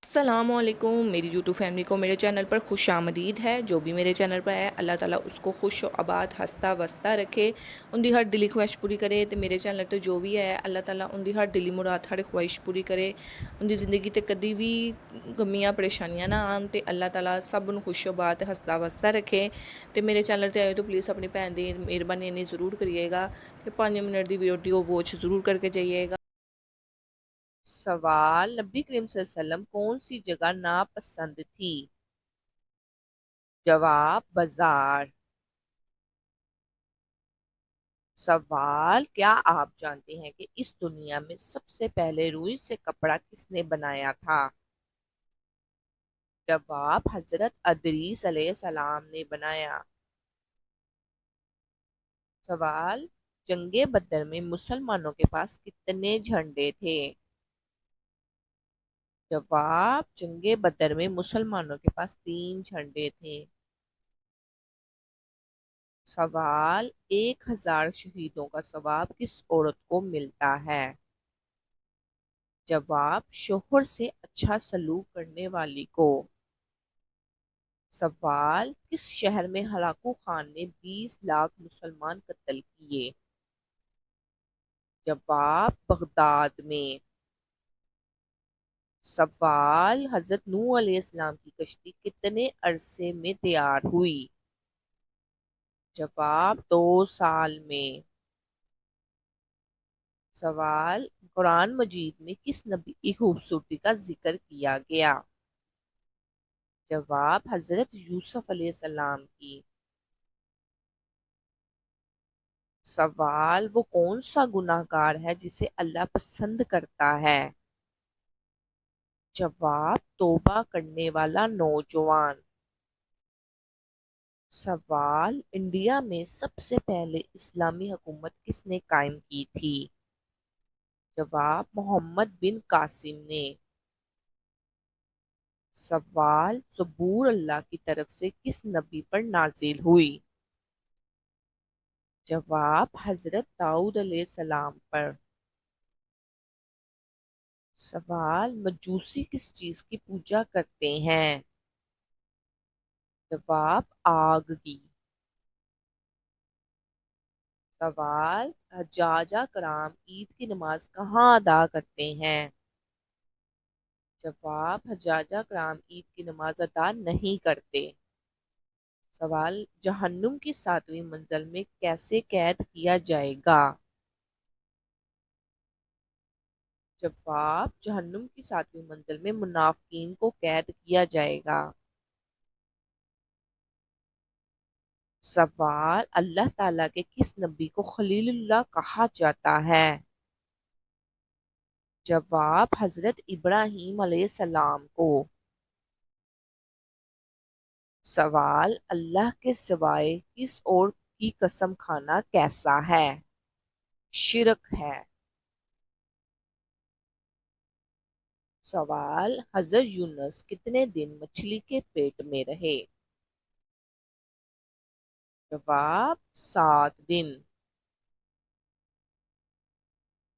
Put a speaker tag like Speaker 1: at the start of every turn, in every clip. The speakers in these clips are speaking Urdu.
Speaker 1: السلام علیکم میری یوٹیوب فیملی کو میرے چینل پر خوش آمدید ہے۔ جو بھی میرے چینل پر ہے اللہ تعالیٰ اس کو خوش و آباد ہستا وستا رکھے، ان دی ہر دلی خواہش پوری کرے۔ تو میرے چینل تے جو بھی ہے اللہ تعالیٰ ان دی ہر دلی مراد ہر خواہش پوری کرے، ان دی زندگی تے کدی بھی غمیاں پریشانیاں نہ آن تے اللہ تعالیٰ سب ان خوش و آباد ہستا وستا رکھے۔ تو میرے چینل تے آئے تو پلیز اپنی بھن دی مہربانی انہیں ضرور کریے گا کہ 5 منٹ دی ویڈیو واچ ضرور کر کے جائیے گا۔ سوال: نبی کریم صلی اللہ علیہ وسلم کون سی جگہ ناپسند تھی؟ جواب: بازار۔ سوال: کیا آپ جانتے ہیں کہ اس دنیا میں سب سے پہلے روئی سے کپڑا کس نے بنایا تھا؟ جواب: حضرت ادریس علیہ السلام نے بنایا۔ سوال: جنگ بدر میں مسلمانوں کے پاس کتنے جھنڈے تھے؟ جواب: جنگ بدر میں مسلمانوں کے پاس 3 جھنڈے تھے۔ سوال: 1000 شہیدوں کا ثواب کس عورت کو ملتا ہے؟ جواب: شوہر سے اچھا سلوک کرنے والی کو۔ سوال: کس شہر میں ہلاکو خان نے 20 لاکھ مسلمان قتل کیے؟ جواب: بغداد میں۔ سوال: حضرت نوح علیہ السلام کی کشتی کتنے عرصے میں تیار ہوئی؟ جواب: 2 سال میں۔ سوال: قرآن مجید میں کس نبی کی خوبصورتی کا ذکر کیا گیا؟ جواب: حضرت یوسف علیہ السلام کی۔ سوال: وہ کون سا گناہ گار ہے جسے اللہ پسند کرتا ہے؟ جواب: توبہ کرنے والا نوجوان۔ سوال: انڈیا میں سب سے پہلے اسلامی حکومت کس نے قائم کی تھی؟ جواب: محمد بن قاسم نے۔ سوال: زبور اللہ کی طرف سے کس نبی پر نازل ہوئی؟ جواب: حضرت داؤد علیہ السلام پر۔ سوال: مجوسی کس چیز کی پوجا کرتے ہیں؟ جواب: آگ کی۔ سوال: حجاجہ کرام عید کی نماز کہاں ادا کرتے ہیں؟ جواب: حجاجہ کرام عید کی نماز ادا نہیں کرتے۔ سوال: جہنم کی 7ویں منزل میں کیسے قید کیا جائے گا؟ جواب: جہنم کی 7ویں منزل میں منافقین کو قید کیا جائے گا۔ سوال: اللہ تعالیٰ کے کس نبی کو خلیل اللہ کہا جاتا ہے؟ جواب: حضرت ابراہیم علیہ السلام کو۔ سوال: اللہ کے سوائے کس اور کی قسم کھانا کیسا ہے؟ شرک ہے۔ سوال: حضرت یونس کتنے دن مچھلی کے پیٹ میں رہے؟ جواب: 7 دن۔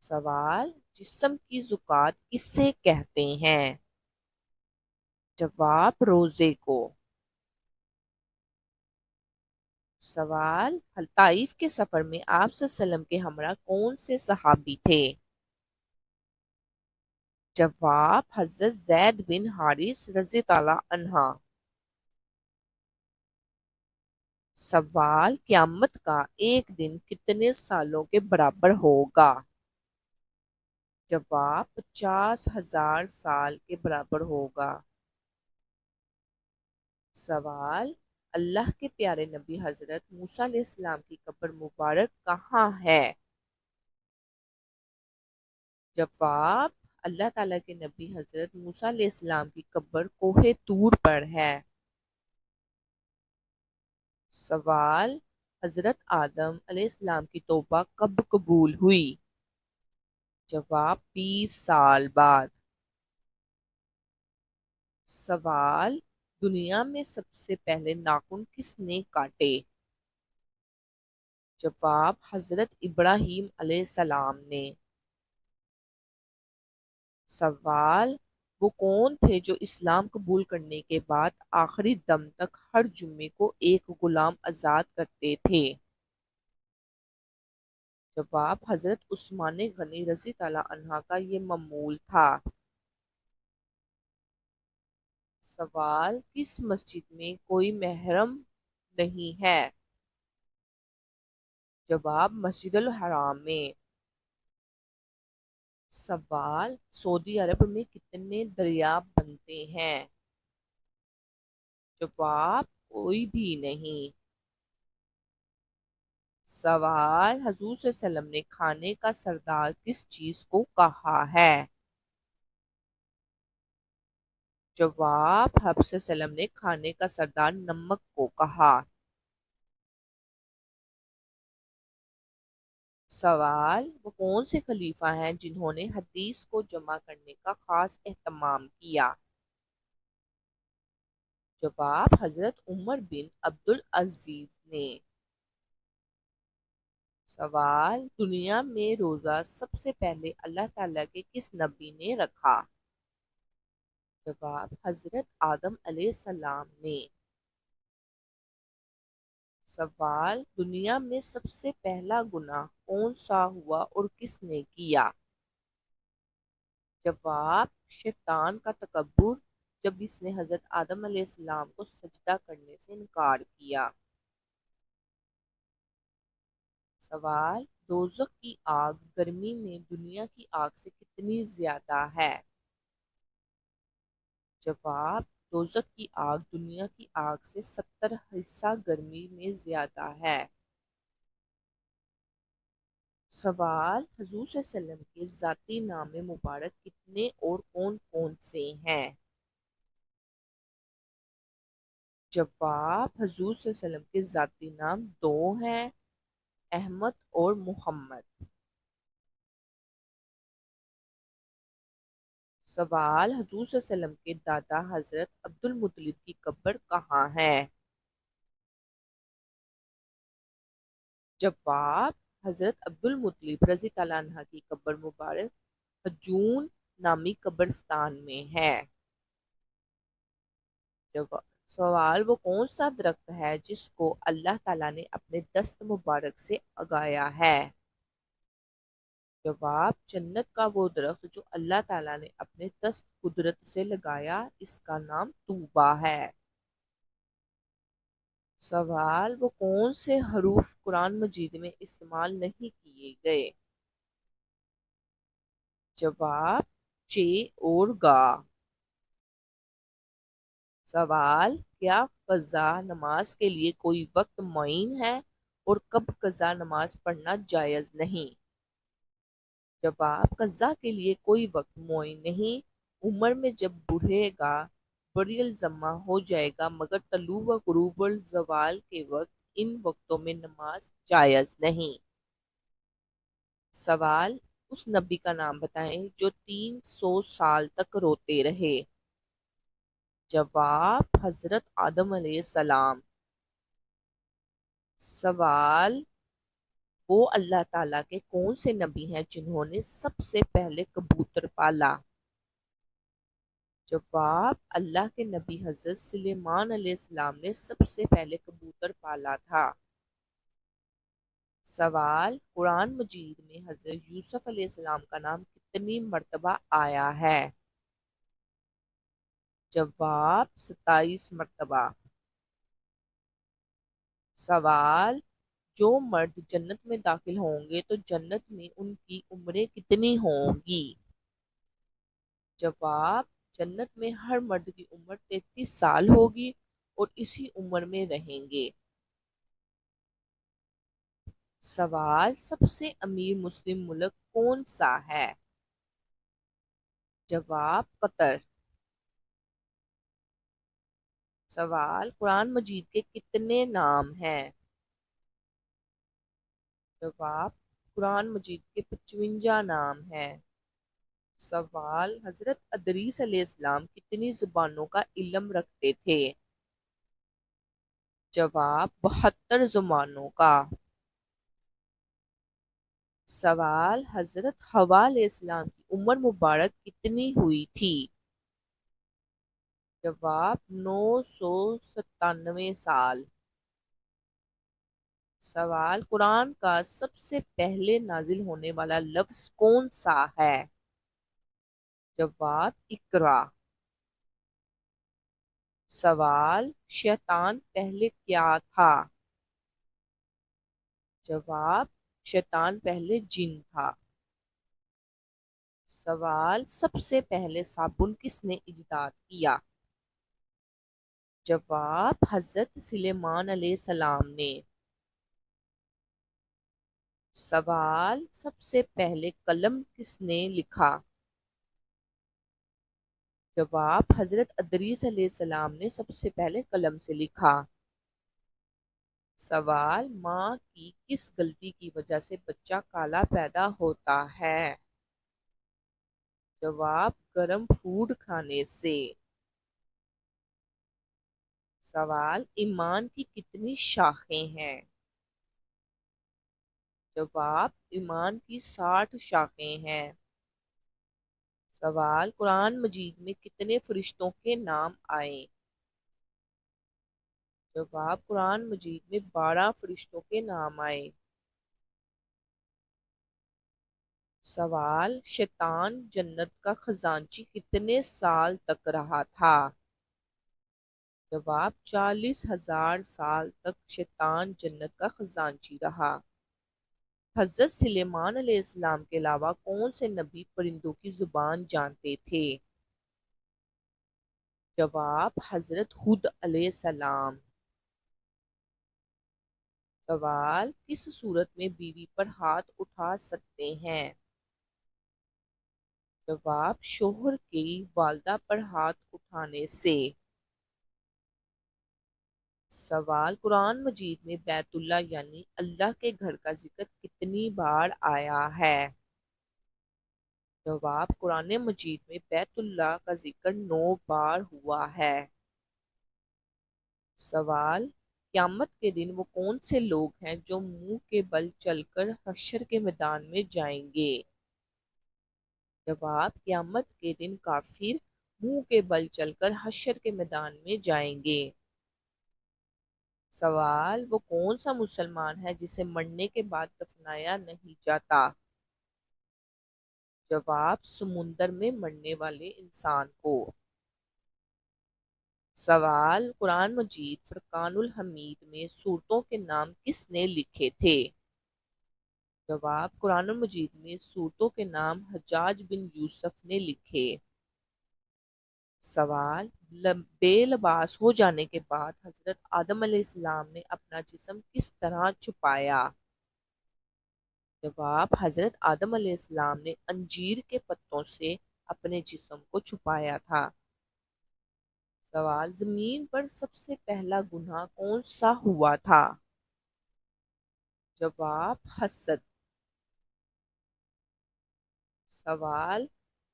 Speaker 1: سوال: جسم کی زکوٰۃ کسے کہتے ہیں؟ جواب: روزے کو۔ سوال: طائف کے سفر میں آپ صلی اللہ علیہ وسلم کے ہمراہ کون سے صحابی تھے؟ جواب: حضرت زید بن حارث رضی اللہ عنہ۔ سوال: قیامت کا ایک دن کتنے سالوں کے برابر ہوگا؟ جواب: 50,000 سال کے برابر ہوگا۔ سوال: اللہ کے پیارے نبی حضرت موسیٰ علیہ السلام کی قبر مبارک کہاں ہے؟ جواب: اللہ تعالیٰ کے نبی حضرت موسیٰ علیہ السلام کی قبر کوہ طور پر ہے۔ سوال: حضرت آدم علیہ السلام کی توبہ کب قبول ہوئی؟ جواب: 20 سال بعد۔ سوال: دنیا میں سب سے پہلے ناخن کس نے کاٹے؟ جواب: حضرت ابراہیم علیہ السلام نے۔ سوال: وہ کون تھے جو اسلام قبول کرنے کے بعد آخری دم تک ہر جمعے کو ایک غلام آزاد کرتے تھے؟ جواب: حضرت عثمان غنی رضی اللہ عنہ کا یہ معمول تھا۔ سوال: کس مسجد میں کوئی محرم نہیں ہے؟ جواب: مسجد الحرام میں۔ سوال: سعودی عرب میں کتنے دریا بنتے ہیں؟ جواب: کوئی بھی نہیں۔ سوال: حضور صلی اللہ علیہ وسلم نے کھانے کا سردار کس چیز کو کہا ہے؟ جواب: حضور صلی اللہ علیہ وسلم نے کھانے کا سردار نمک کو کہا۔ سوال: وہ کون سے خلیفہ ہیں جنہوں نے حدیث کو جمع کرنے کا خاص اہتمام کیا؟ جواب: حضرت عمر بن عبدالعزیز نے۔ سوال: دنیا میں روزہ سب سے پہلے اللہ تعالیٰ کے کس نبی نے رکھا؟ جواب: حضرت آدم علیہ السلام نے۔ سوال: دنیا میں سب سے پہلا گناہ کون سا ہوا اور کس نے کیا؟ جواب: شیطان کا تکبر، جب اس نے حضرت آدم علیہ السلام کو سجدہ کرنے سے انکار کیا۔ سوال: دوزخ کی آگ گرمی میں دنیا کی آگ سے کتنی زیادہ ہے؟ جواب: دوزخ کی آگ دنیا کی آگ سے 70 حصہ گرمی میں زیادہ ہے۔ سوال: حضور صلی اللہ علیہ وسلم کے ذاتی نام مبارک کتنے اور کون کون سے ہیں؟ جواب: حضور صلی اللہ علیہ وسلم کے ذاتی نام 2 ہیں، احمد اور محمد۔ سوال: حضور صلی اللہ علیہ وسلم کے دادا حضرت عبد المطلب کی قبر کہاں ہے؟ جواب: حضرت عبد المطلب رضی اللہ عنہ کی قبر مبارک حجون نامی قبرستان میں ہے۔ سوال: وہ کون سا درخت ہے جس کو اللہ تعالیٰ نے اپنے دست مبارک سے اگایا ہے؟ جواب: جنت کا وہ درخت جو اللہ تعالیٰ نے اپنے دست قدرت سے لگایا، اس کا نام طوبیٰ ہے۔ سوال: وہ کون سے حروف قرآن مجید میں استعمال نہیں کیے گئے؟ جواب: چ اور گا۔ سوال: کیا قضا نماز کے لیے کوئی وقت معین ہے اور کب قضا نماز پڑھنا جائز نہیں؟ جواب: قضا کے لیے کوئی وقت معین نہیں، عمر میں جب بڑھے گا بڑی الزمہ ہو جائے گا، مگر طلوع و غروب الزوال کے وقت ان وقتوں میں نماز جائز نہیں۔ سوال: اس نبی کا نام بتائیں جو 300 سال تک روتے رہے۔ جواب: حضرت آدم علیہ السلام۔ سوال: وہ اللہ تعالیٰ کے کون سے نبی ہیں جنہوں نے سب سے پہلے کبوتر پالا؟ جواب: اللہ کے نبی حضرت سلیمان علیہ السلام نے سب سے پہلے کبوتر پالا تھا۔ سوال: قرآن مجید میں حضرت یوسف علیہ السلام کا نام کتنی مرتبہ آیا ہے؟ جواب: 27 مرتبہ۔ سوال: جو مرد جنت میں داخل ہوں گے تو جنت میں ان کی عمریں کتنی ہوں گی؟ جواب: جنت میں ہر مرد کی عمر 33 سال ہوگی اور اسی عمر میں رہیں گے۔ سوال: سب سے امیر مسلم ملک کون سا ہے؟ جواب: قطر۔ سوال: قرآن مجید کے کتنے نام ہیں؟ جواب: قرآن مجید کے 55 نام ہیں۔ سوال: حضرت ادریس علیہ السلام کتنی زبانوں کا علم رکھتے تھے؟ جواب: 72 زبانوں کا۔ سوال: حضرت حوا علیہ السلام کی عمر مبارک کتنی ہوئی تھی؟ جواب 997 سال۔ سوال قرآن کا سب سے پہلے نازل ہونے والا لفظ کون سا ہے؟ جواب اقرا۔ سوال شیطان پہلے کیا تھا؟ جواب شیطان پہلے جن تھا۔ سوال سب سے پہلے صابن کس نے ایجاد کیا؟ جواب حضرت سلیمان علیہ السلام نے۔ سوال سب سے پہلے قلم کس نے لکھا؟ جواب حضرت ادریس علیہ السلام نے سب سے پہلے قلم سے لکھا۔ سوال ماں کی کس غلطی کی وجہ سے بچہ کالا پیدا ہوتا ہے؟ جواب گرم فوڈ کھانے سے۔ سوال ایمان کی کتنی شاخیں ہیں؟ جواب ایمان کی 60 شاخیں ہیں۔ سوال قرآن مجید میں کتنے فرشتوں کے نام آئے؟ جواب قرآن مجید میں 12 فرشتوں کے نام آئے۔ سوال شیطان جنت کا خزانچی کتنے سال تک رہا تھا؟ جواب 40,000 سال تک شیطان جنت کا خزانچی رہا۔ حضرت سلیمان علیہ السلام کے علاوہ کون سے نبی پرندوں کی زبان جانتے تھے؟ جواب حضرت ہود علیہ السلام۔ سوال کس صورت میں بیوی پر ہاتھ اٹھا سکتے ہیں؟ جواب شوہر کی والدہ پر ہاتھ اٹھانے سے۔ سوال قرآن مجید میں بیت اللہ یعنی اللہ کے گھر کا ذکر کتنی بار آیا ہے؟ جواب قرآن مجید میں بیت اللہ کا ذکر 9 بار ہوا ہے۔ سوال قیامت کے دن وہ کون سے لوگ ہیں جو منہ کے بل چل کر حشر کے میدان میں جائیں گے؟ جواب قیامت کے دن کافر منہ کے بل چل کر حشر کے میدان میں جائیں گے۔ سوال وہ کون سا مسلمان ہے جسے مرنے کے بعد دفنایا نہیں جاتا؟ جواب سمندر میں مرنے والے انسان کو۔ سوال قرآن مجید فرقان الحمید میں سورتوں کے نام کس نے لکھے تھے؟ جواب قرآن مجید میں سورتوں کے نام حجاج بن یوسف نے لکھے۔ سوال بے لباس ہو جانے کے بعد حضرت آدم علیہ السلام نے اپنا جسم کس طرح چھپایا؟ جواب حضرت آدم علیہ السلام نے انجیر کے پتوں سے اپنے جسم کو چھپایا تھا۔ سوال زمین پر سب سے پہلا گناہ کون سا ہوا تھا؟ جواب حسد۔ سوال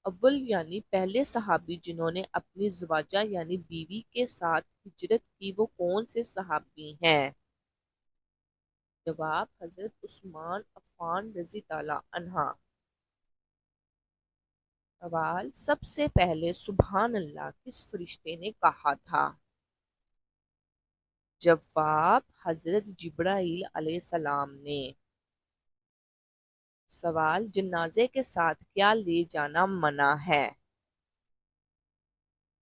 Speaker 1: اول یعنی پہلے صحابی جنہوں نے اپنی زواجہ یعنی بیوی کے ساتھ ہجرت کی وہ کون سے صحابی ہیں؟ جواب حضرت عثمان عفان رضی اللہ عنہ۔ سوال سب سے پہلے سبحان اللہ کس فرشتے نے کہا تھا؟ جواب حضرت جبرائیل علیہ السلام نے۔ سوال جنازے کے ساتھ کیا لے جانا منع ہے؟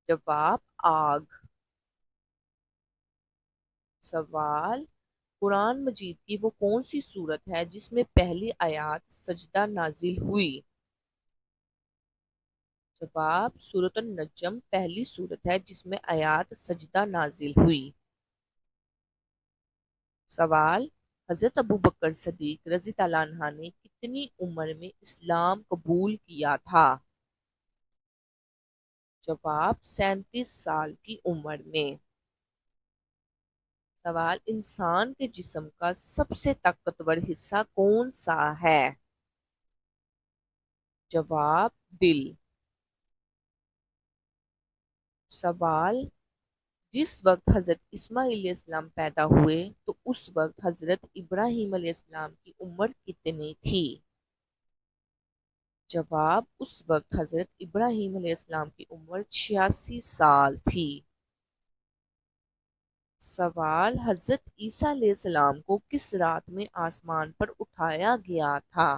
Speaker 1: جواب آگ۔ سوال قرآن مجید کی وہ کون سی سورت ہے جس میں پہلی آیات سجدہ نازل ہوئی؟ جواب سورۃ النجم پہلی سورت ہے جس میں آیات سجدہ نازل ہوئی۔ سوال حضرت ابوبکر صدیق رضی اللہ عنہ نے کتنی عمر میں اسلام قبول کیا تھا؟ جواب 37 سال کی عمر میں۔ سوال انسان کے جسم کا سب سے طاقتور حصہ کون سا ہے؟ جواب دل۔ سوال جس وقت حضرت اسماعیل علیہ السلام پیدا ہوئے تو اس وقت حضرت ابراہیم علیہ السلام کی عمر کتنی تھی؟ جواب: اس وقت حضرت ابراہیم علیہ السلام کی عمر 86 سال تھی۔ سوال: حضرت عیسیٰ علیہ السلام کو کس رات میں آسمان پر اٹھایا گیا تھا؟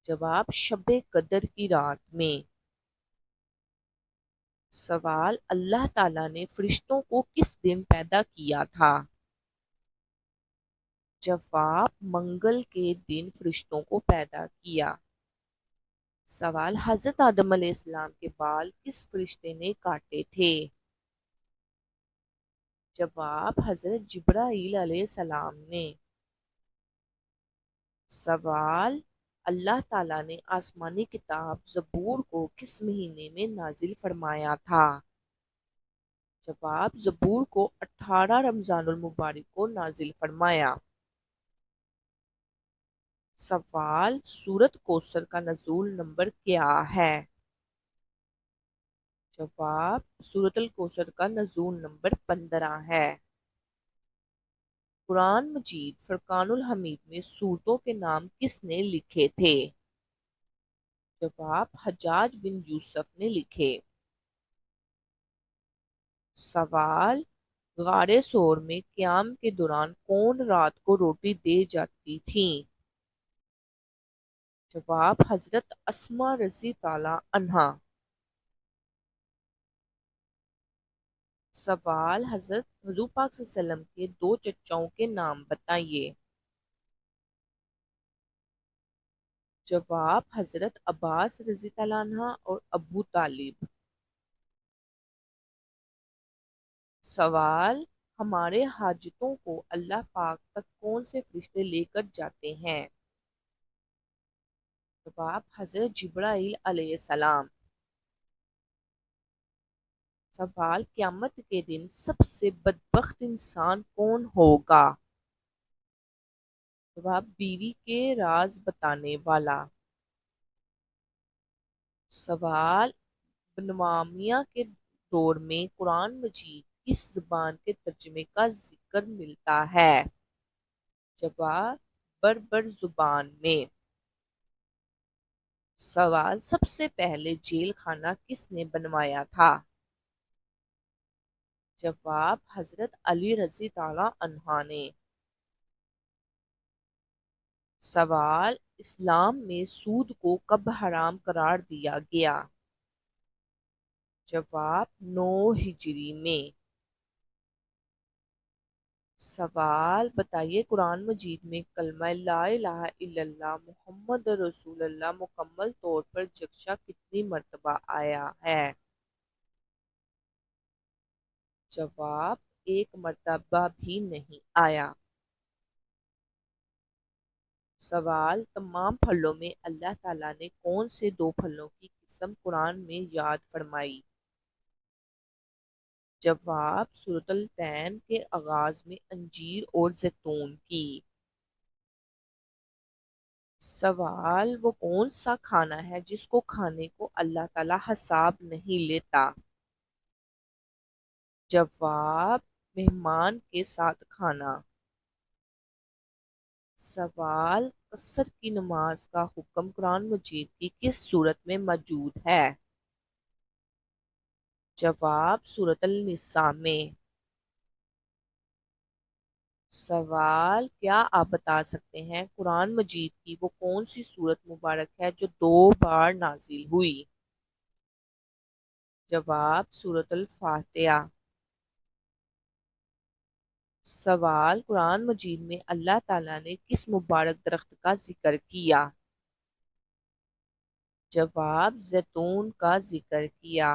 Speaker 1: جواب: شب قدر کی رات میں۔ سوال: اللہ تعالیٰ نے فرشتوں کو کس دن پیدا کیا تھا؟ جواب: منگل کے دن فرشتوں کو پیدا کیا۔ سوال: حضرت آدم علیہ السلام کے بال کس فرشتے نے کاٹے تھے؟ جواب: حضرت جبرائیل علیہ السلام نے۔ سوال: اللہ تعالیٰ نے آسمانی کتاب زبور کو کس مہینے میں نازل فرمایا تھا؟ جواب: زبور کو 18 رمضان المبارک کو نازل فرمایا۔ سوال: سورۃ کوثر کا نزول نمبر کیا ہے؟ جواب: سورۃ الکوثر کا نزول نمبر 15 ہے۔ قرآن مجید فرقان الحمید میں سورتوں کے نام کس نے لکھے تھے؟ جواب: حجاج بن یوسف نے لکھے۔ سوال: غار ثور میں قیام کے دوران کون رات کو روٹی دے جاتی تھیں؟ جواب: حضرت اسماء رضی اللہ عنہا۔ سوال: حضور پاک صلی اللہ علیہ وسلم کے 2 چچاؤں کے نام بتائیے۔ جواب: حضرت عباس رضی اللہ عنہ اور ابو طالب۔ سوال: ہمارے حاجتوں کو اللہ پاک تک کون سے فرشتے لے کر جاتے ہیں؟ جواب: حضرت جبرائیل علیہ السلام۔ سوال: قیامت کے دن سب سے بدبخت انسان کون ہوگا؟ جواب: بیوی کے راز بتانے والا۔ سوال: بنوامیہ کے دور میں قرآن مجید کس زبان کے ترجمے کا ذکر ملتا ہے؟ جواب: بربر زبان میں۔ سوال: سب سے پہلے جیل خانہ کس نے بنوایا تھا؟ جواب: حضرت علی رضی اللہ عنہ نے۔ سوال: اسلام میں سود کو کب حرام قرار دیا گیا؟ جواب: 9 ہجری میں۔ سوال: بتائیے قرآن مجید میں کلمہ لا الہ الا اللہ محمد رسول اللہ مکمل طور پر یکجا کتنی مرتبہ آیا ہے؟ جواب: 1 مرتبہ بھی نہیں آیا۔ سوال: تمام پھلوں میں اللہ تعالیٰ نے کون سے 2 پھلوں کی قسم قرآن میں یاد فرمائی؟ جواب: سورۃ التین کے آغاز میں انجیر اور زیتون کی۔ سوال: وہ کون سا کھانا ہے جس کو کھانے کو اللہ تعالیٰ حساب نہیں لیتا؟ جواب: مہمان کے ساتھ کھانا۔ سوال: قصر کی نماز کا حکم قرآن مجید کی کس سورت میں موجود ہے؟ جواب: سورۃ النساء میں۔ سوال: کیا آپ بتا سکتے ہیں قرآن مجید کی وہ کون سی سورت مبارک ہے جو 2 بار نازل ہوئی؟ جواب: سورۃ الفاتحہ۔ سوال: قرآن مجید میں اللہ تعالیٰ نے کس مبارک درخت کا ذکر کیا؟ جواب: زیتون کا ذکر کیا۔